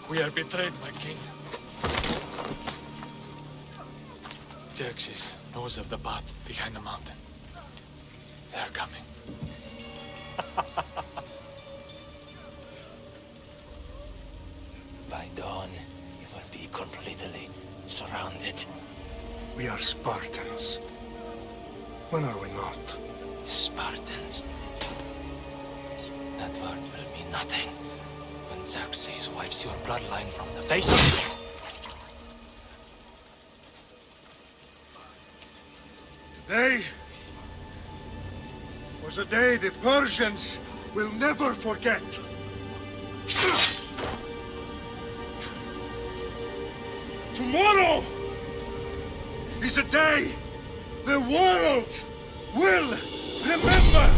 We are betrayed, my king. Xerxes knows of the path behind the mountain. They are coming. By dawn, we will be completely surrounded. We are Spartans. When are we not? Spartans. That word will mean nothing when Xerxes wipes your bloodline from the face of... Today was a day the Persians will never forget. Tomorrow is a day the world will remember.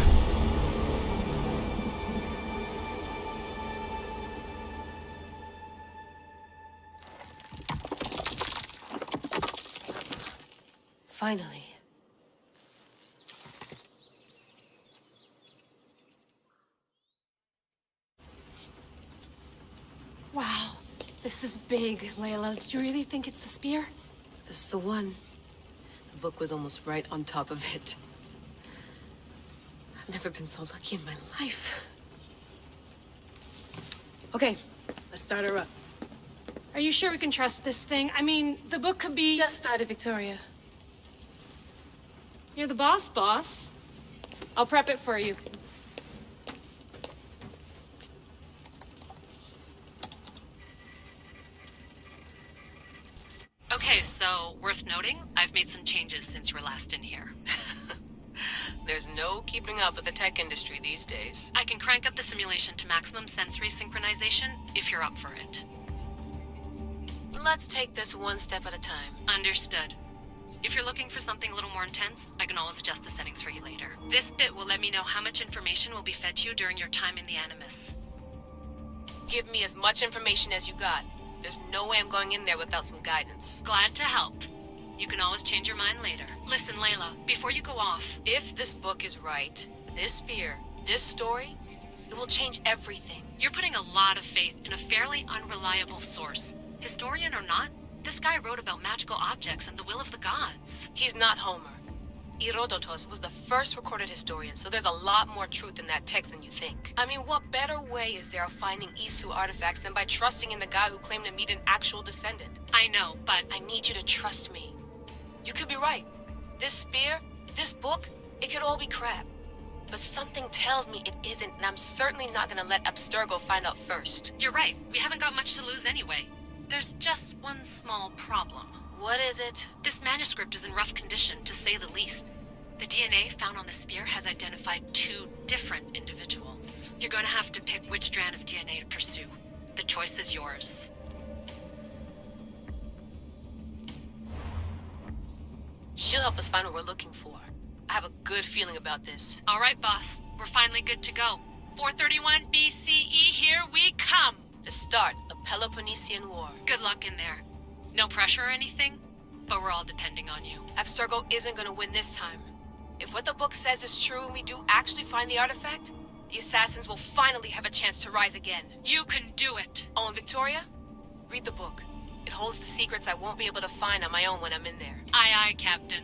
Finally. Wow, this is big, Layla. Did you really think it's the spear? This is the one. The book was almost right on top of it. I've never been so lucky in my life. Okay, let's start her up. Are you sure we can trust this thing? I mean, the book could be... Just started, Victoria. You're the boss. I'll prep it for you. Okay, so worth noting, I've made some changes since you were last in here. There's no keeping up with the tech industry these days. I can crank up the simulation to maximum sensory synchronization if you're up for it. Let's take this one step at a time. Understood. If you're looking for something a little more intense, I can always adjust the settings for you later. This bit will let me know how much information will be fed to you during your time in the Animus. Give me as much information as you got. There's no way I'm going in there without some guidance. Glad to help. You can always change your mind later. Listen, Layla, before you go off... If this book is right, this spear, this story, it will change everything. You're putting a lot of faith in a fairly unreliable source. Historian or not, this guy wrote about magical objects and the will of the gods. He's not Homer. Herodotus was the first recorded historian, so there's a lot more truth in that text than you think. I mean, what better way is there of finding Isu artifacts than by trusting in the guy who claimed to meet an actual descendant? I know, but... I need you to trust me. You could be right. This spear, this book, it could all be crap. But something tells me it isn't, and I'm certainly not gonna let Abstergo find out first. You're right. We haven't got much to lose anyway. There's just one small problem. What is it? This manuscript is in rough condition, to say the least. The DNA found on the spear has identified 2 different individuals. You're gonna have to pick which strand of DNA to pursue. The choice is yours. She'll help us find what we're looking for. I have a good feeling about this. All right, boss. We're finally good to go. 431 BCE, here we come! To start the Peloponnesian War. Good luck in there. No pressure or anything, but we're all depending on you. Abstergo isn't gonna win this time. If what the book says is true and we do actually find the artifact, the assassins will finally have a chance to rise again. You can do it! Oh, and Victoria? Read the book. It holds the secrets I won't be able to find on my own when I'm in there. Aye, aye, Captain.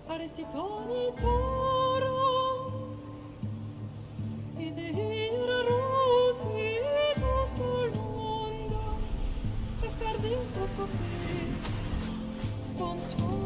Arestitoni toro Idehir rositos tolondas Fefcardis proskopé Ton son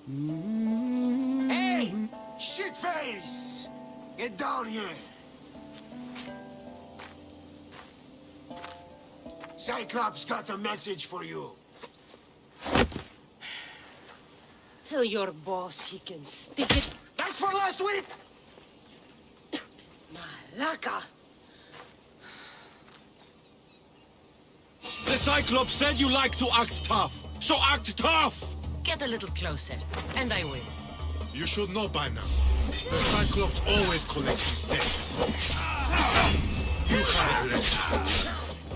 Hey! Shitface! Get down here! Cyclops got a message for you. Tell your boss he can stick it. That's for last week! Malaka! The Cyclops said you like to act tough, so act tough! Get a little closer, and I will. You should know by now. The Cyclops always collects his debts. You had a legend.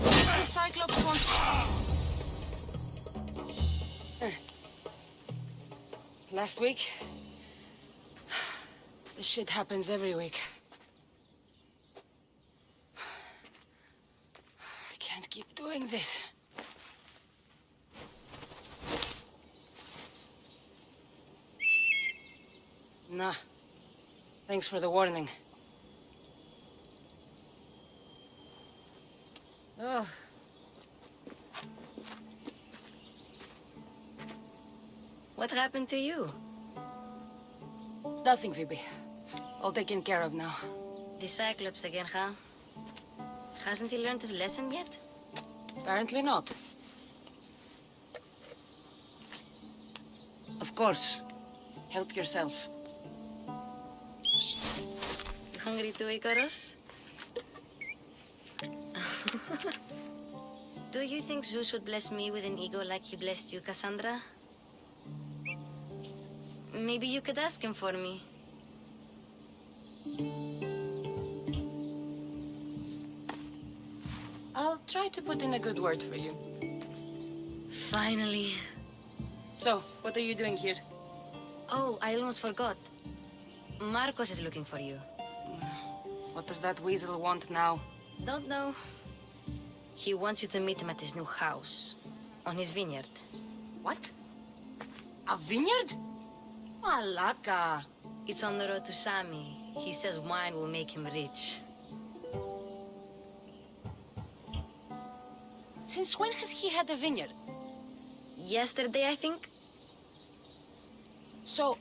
The Cyclops wants... Last week? This shit happens every week. I can't keep doing this. Nah. Thanks for the warning. Oh. What happened to you? It's nothing, Phoebe. All taken care of now. The Cyclops again, huh? Hasn't he learned his lesson yet? Apparently not. Of course. Help yourself. You hungry too, Icarus? Do you think Zeus would bless me with an ego like he blessed you, Cassandra? Maybe you could ask him for me. I'll try to put in a good word for you. Finally. So, what are you doing here? Oh, I almost forgot. Marcos is looking for you. What does that weasel want now? Don't know. He wants you to meet him at his new house. On his vineyard. What? A vineyard? Malaka. It's on the road to Sami. He says wine will make him rich. Since when has he had a vineyard? Yesterday, I think? So,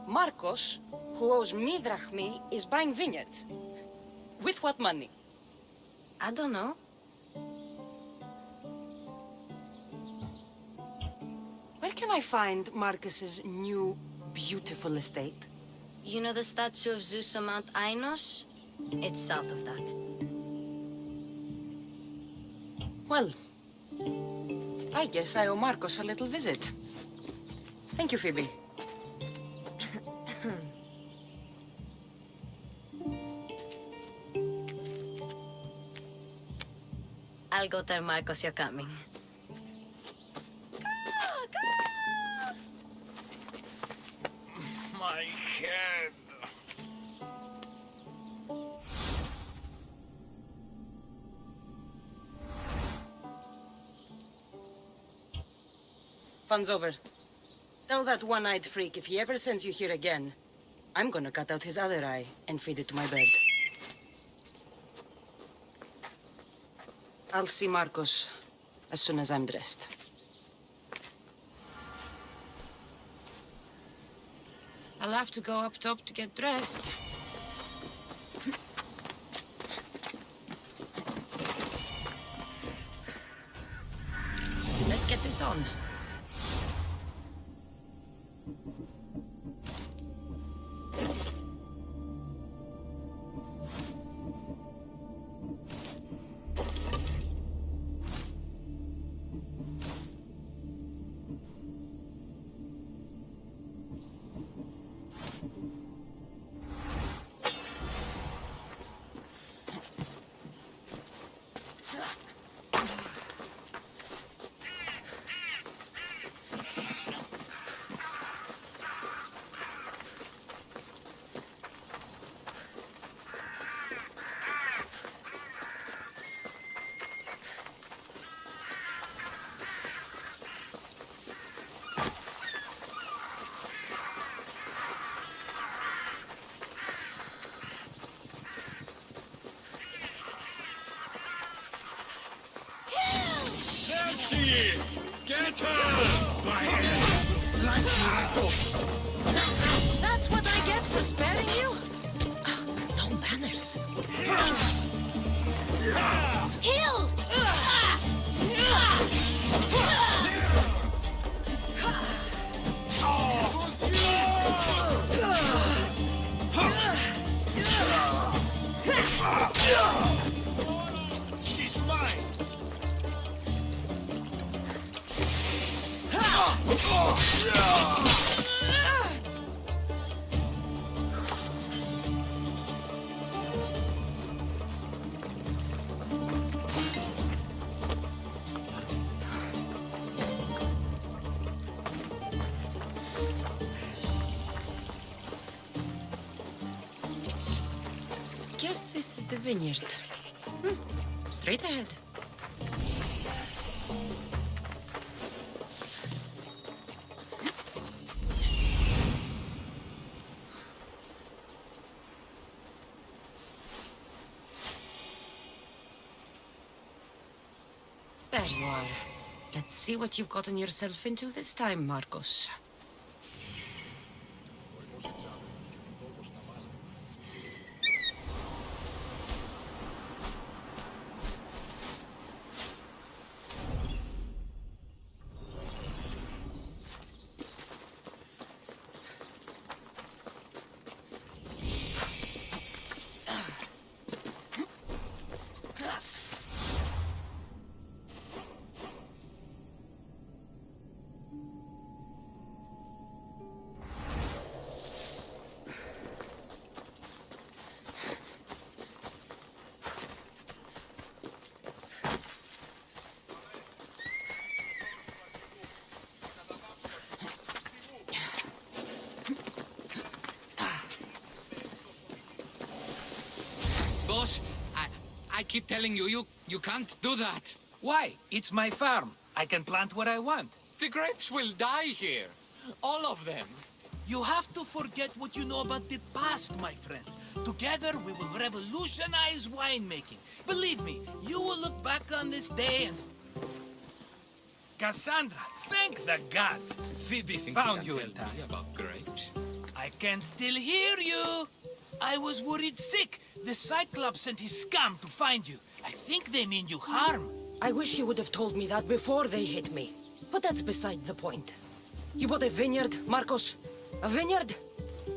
Marcos, who owes me drachmi, is buying vineyards. With what money? I don't know. Where can I find Marcus's new, beautiful estate? You know the statue of Zeus on Mount Ainos? It's south of that. Well, I guess I owe Marcos a little visit. Thank you, Phoebe. I'll go tell Marcos you're coming. My head. Fun's over. Tell that one-eyed freak if he ever sends you here again, I'm gonna cut out his other eye and feed it to my bird. I'll see Marcos as soon as I'm dressed. I'll have to go up top to get dressed. Let's get this on. That's what I get for sparing you? No manners. Heal! She's mine! Guess this is the vineyard. Straight ahead. There you are. Let's see what you've gotten yourself into this time, Marcos. Boss, I keep telling you, you can't do that. Why? It's my farm. I can plant what I want. The grapes will die here. All of them. You have to forget what you know about the past, my friend. Together, we will revolutionize winemaking. Believe me, you will look back on this day and... Cassandra, thank the gods. Phoebe found you in time. About grapes. I can still hear you. I was worried sick. The Cyclops sent his scum to find you. I think they mean you harm. I wish you would have told me that before they hit me. But that's beside the point. You bought a vineyard, Marcos? A vineyard?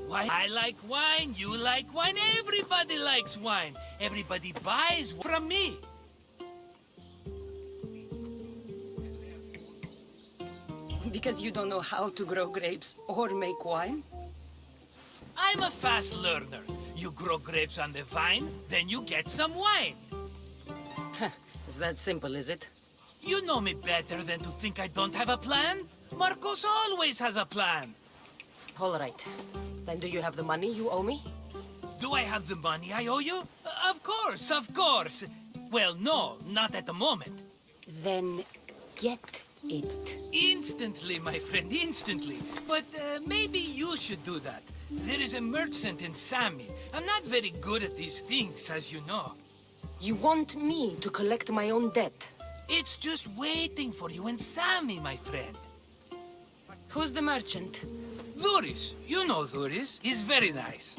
Why? I like wine, you like wine, everybody likes wine. Everybody buys from me. Because you don't know how to grow grapes or make wine? I'm a fast learner. You grow grapes on the vine, then you get some wine. Is that simple, is it? You know me better than to think I don't have a plan. Marcos always has a plan. All right. Then do you have the money you owe me? Do I have the money I owe you? Of course, of course. Well, no, not at the moment. Then get it. Instantly, my friend, instantly. But maybe you should do that. There is a merchant in Sami. I'm not very good at these things, as you know. You want me to collect my own debt? It's just waiting for you in Sami, my friend. Who's the merchant? Dhuris. You know Dhuris. He's very nice.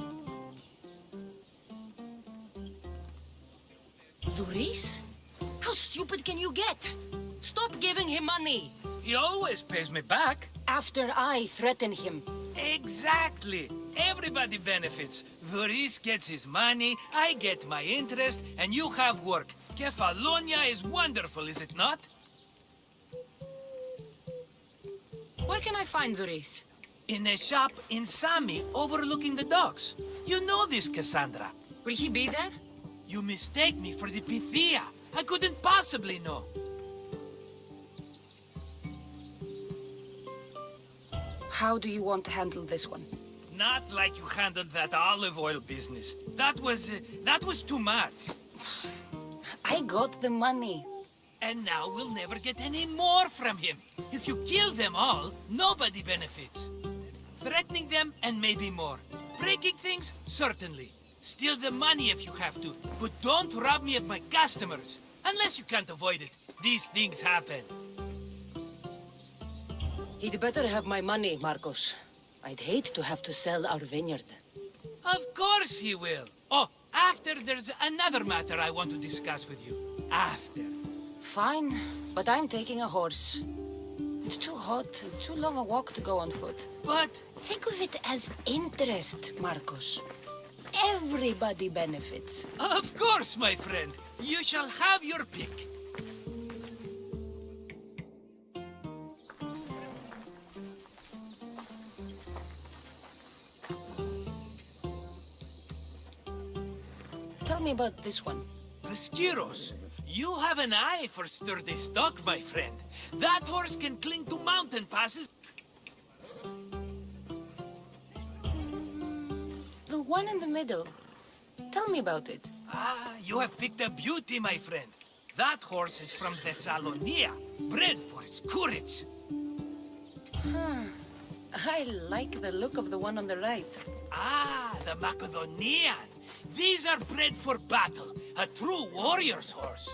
Dhuris? How stupid can you get? Stop giving him money! He always pays me back. After I threaten him. Exactly. Everybody benefits. Dhuris gets his money, I get my interest, and you have work. Kefalonia is wonderful, is it not? Where can I find Dhuris? In a shop in Sami, overlooking the docks. You know this, Cassandra. Will he be there? You mistake me for the Pythia. I couldn't possibly know. How do you want to handle this one? Not like you handled that olive oil business. That was too much. I got the money. And now we'll never get any more from him. If you kill them all, nobody benefits. Threatening them, and maybe more. Breaking things, certainly. Steal the money if you have to, but don't rob me of my customers. Unless you can't avoid it. These things happen. He'd better have my money, Marcos. I'd hate to have to sell our vineyard. Of course he will. Oh, after there's another matter I want to discuss with you. After. Fine, but I'm taking a horse. It's too hot and too long a walk to go on foot. But Think of it as interest, Marcos. Everybody benefits. of course, my friend. You shall have your pick. Tell me about this one. The Skiros. You have an eye for sturdy stock, my friend. That horse can cling to mountain passes. The one in the middle. Tell me about it. Ah, you have picked a beauty, my friend. That horse is from Thessalonia, bred for its courage. I like the look of the one on the right. Ah, the Macedonian. These are bred for battle, a true warrior's horse.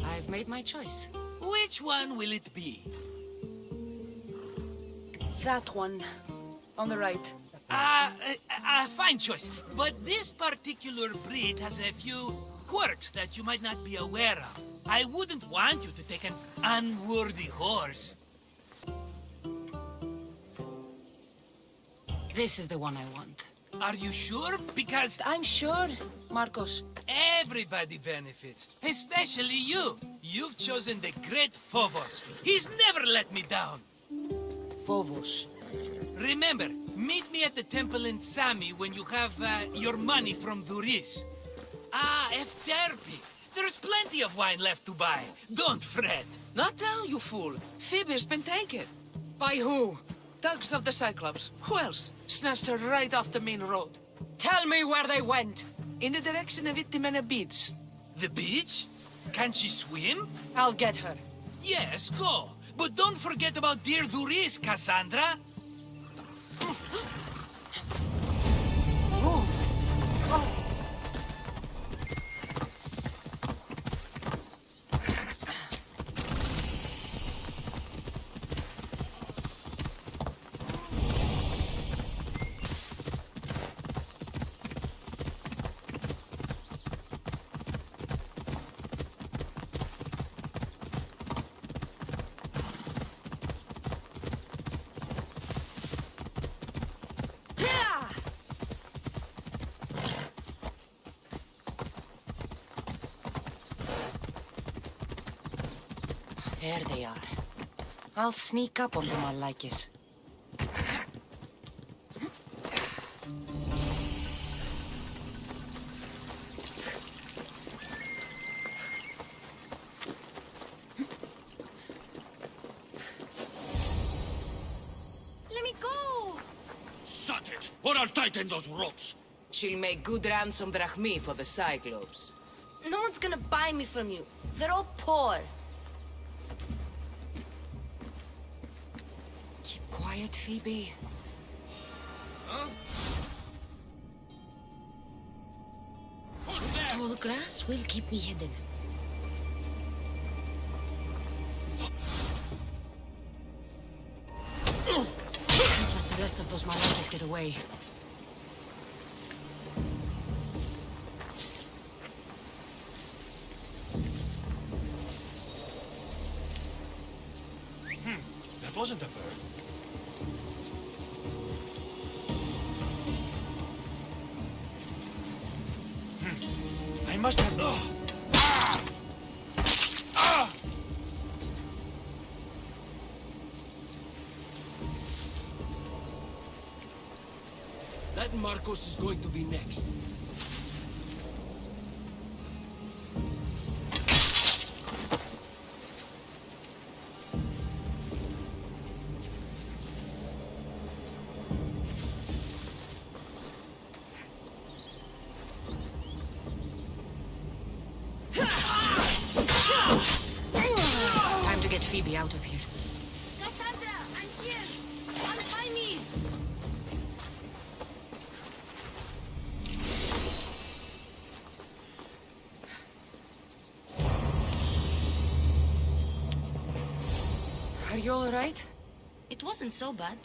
I've made my choice. Which one will it be? That one. On the right. Fine choice. But this particular breed has a few quirks that you might not be aware of. I wouldn't want you to take an unworthy horse. This is the one I want. Are you sure? Because I'm sure, Marcos. everybody benefits, especially you. You've chosen the great Phobos. He's never let me down. Phobos. Remember, meet me at the temple in Sami when you have your money from Duris. Ah, Efterpi. There's plenty of wine left to buy. Don't fret. Not now, you fool. Phoebe's been taken. By who? Thugs of the Cyclops. Who else? Snatched her right off the main road. Tell me where they went. In the direction of Itimena Beach. The beach? Can she swim? I'll get her. Yes, go. But don't forget about dear Duris, Cassandra. There they are. I'll sneak up on them, Alakis. Let me go! Shut it, or I'll tighten those ropes. She'll make good ransom drachmi for the Cyclops. No one's gonna buy me from you. They're all poor. Keep quiet, Phoebe. This tall grass will keep me hidden. Can't let the rest of those Malakis get away. That wasn't a bird. I must have... That Marcos is going to be next. Time to get Phoebe out of here. Cassandra, I'm here! Untie me! Are you all right? It It wasn't so bad.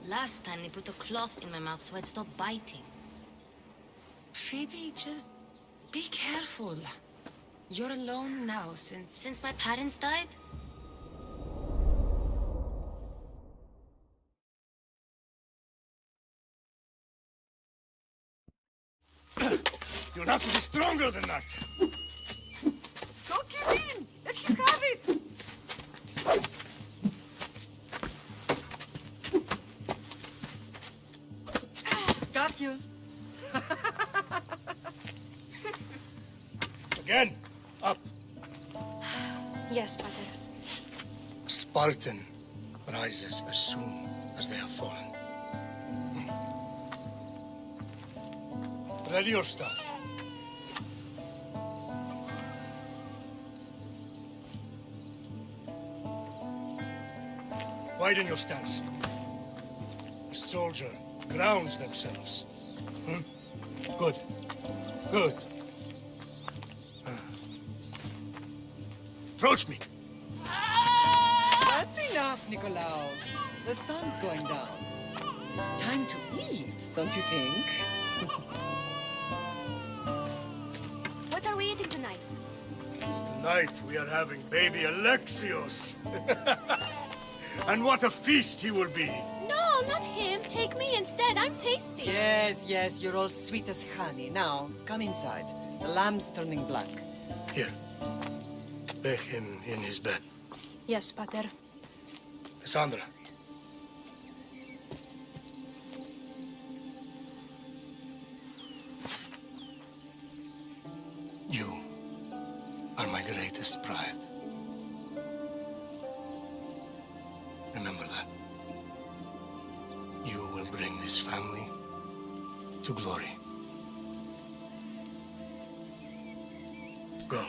Last time they put a cloth in my mouth so I'd stop biting. Phoebe, just be careful. You're alone now since... Since my parents died? You'll have to be stronger than that. Don't give in! Let you have it! Got you. Again. Up. Yes, Pater. A Spartan rises as soon as they have fallen. Ready your stuff. Widen your stance. A soldier grounds themselves. Good. Good. Approach me. That's enough, Nikolaus. The sun's going down. Time to eat, don't you think? What are we eating tonight? Tonight we are having baby Alexios. And what a feast he will be. No, not him. Take me instead. I'm tasty. Yes, yes, you're all sweet as honey. Now, come inside. The lamb's turning black. Here. Lay him in his bed. Yes, Pater. Cassandra. You are my greatest pride. Remember that. You will bring this family to glory. Go.